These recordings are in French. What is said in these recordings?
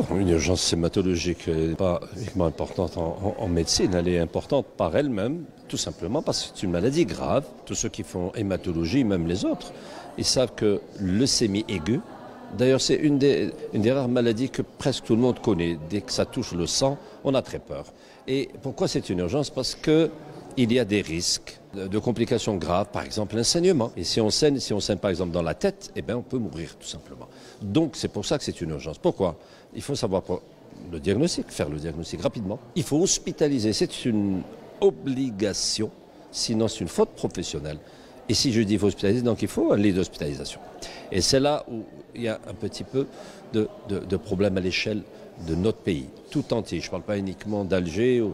Bon, une urgence hématologique n'est pas uniquement importante en médecine, elle est importante par elle-même, tout simplement parce que c'est une maladie grave. Tous ceux qui font hématologie, même les autres, ils savent que leucémie aiguë, d'ailleurs c'est une des rares maladies que presque tout le monde connaît. Dès que ça touche le sang, on a très peur. Et pourquoi c'est une urgence? Parce qu'il y a des risques de complications graves, par exemple un saignement. Et si on saigne par exemple dans la tête, eh bien on peut mourir tout simplement. Donc c'est pour ça que c'est une urgence. Pourquoi? Il faut savoir le diagnostic, faire le diagnostic rapidement. Il faut hospitaliser, c'est une obligation, sinon c'est une faute professionnelle. Et si je dis il faut hospitaliser, donc il faut un lit d'hospitalisation. Et c'est là où il y a un petit peu de problème à l'échelle de notre pays, tout entier. Je ne parle pas uniquement d'Alger.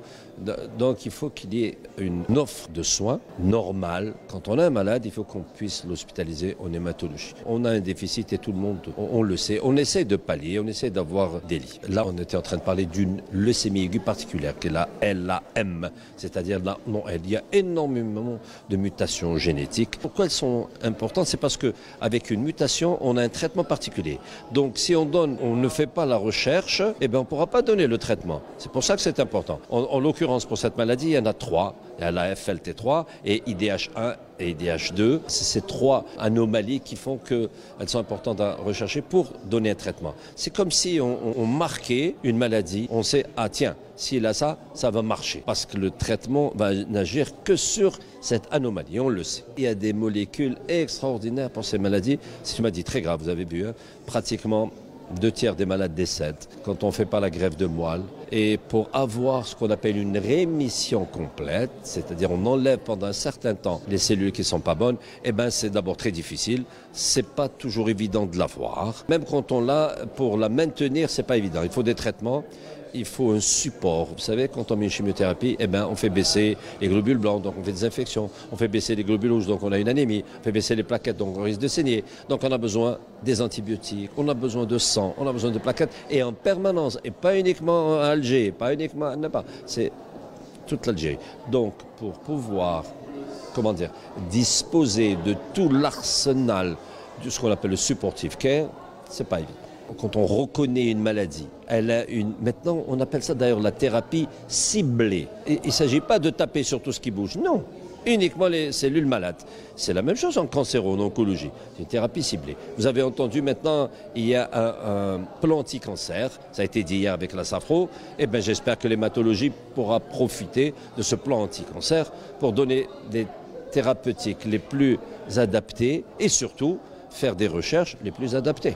Donc il faut qu'il y ait une offre de soins normale. Quand on a un malade, il faut qu'on puisse l'hospitaliser en hématologie. On a un déficit et tout le monde, on le sait. On essaie de pallier, on essaie d'avoir des lits. Là, on était en train de parler d'une leucémie aiguë particulière, qui est la LAM, c'est-à-dire la non-L. Il y a énormément de mutations génétiques. Pourquoi elles sont importantes? C'est parce qu'avec une mutation, on a un traitement particulier. Donc si on ne fait pas la recherche, eh bien, on ne pourra pas donner le traitement. C'est pour ça que c'est important. En l'occurrence, pour cette maladie, il y en a trois. Il y a la FLT3 et IDH1 et IDH2. C'est ces trois anomalies qui font qu'elles sont importantes à rechercher pour donner un traitement. C'est comme si on marquait une maladie. On sait, ah tiens, s'il a ça, ça va marcher. Parce que le traitement va n'agir que sur cette anomalie, on le sait. Il y a des molécules extraordinaires pour ces maladies. C'est une maladie très grave, vous avez vu, hein, pratiquement 2/3 des malades décèdent quand on ne fait pas la greffe de moelle. Et pour avoir ce qu'on appelle une rémission complète, c'est-à-dire on enlève pendant un certain temps les cellules qui ne sont pas bonnes, eh ben c'est d'abord très difficile. C'est pas toujours évident de l'avoir. Même quand on l'a, pour la maintenir, c'est pas évident. Il faut des traitements. Il faut un support. Vous savez, quand on met une chimiothérapie, eh ben, on fait baisser les globules blancs, donc on fait des infections. On fait baisser les globules rouges, donc on a une anémie. On fait baisser les plaquettes, donc on risque de saigner. Donc on a besoin des antibiotiques, on a besoin de sang, on a besoin de plaquettes, et en permanence, et pas uniquement à Alger, pas uniquement à Napa, c'est toute l'Algérie. Donc pour pouvoir, disposer de tout l'arsenal de ce qu'on appelle le supportive care, c'est pas évident. Quand on reconnaît une maladie, maintenant on appelle ça d'ailleurs la thérapie ciblée. Il ne s'agit pas de taper sur tout ce qui bouge, non, uniquement les cellules malades. C'est la même chose en cancer ou en oncologie, c'est une thérapie ciblée. Vous avez entendu maintenant, il y a un plan anti-cancer, ça a été dit hier avec la Safro, et bien j'espère que l'hématologie pourra profiter de ce plan anti-cancer pour donner des thérapeutiques les plus adaptées et surtout faire des recherches les plus adaptées.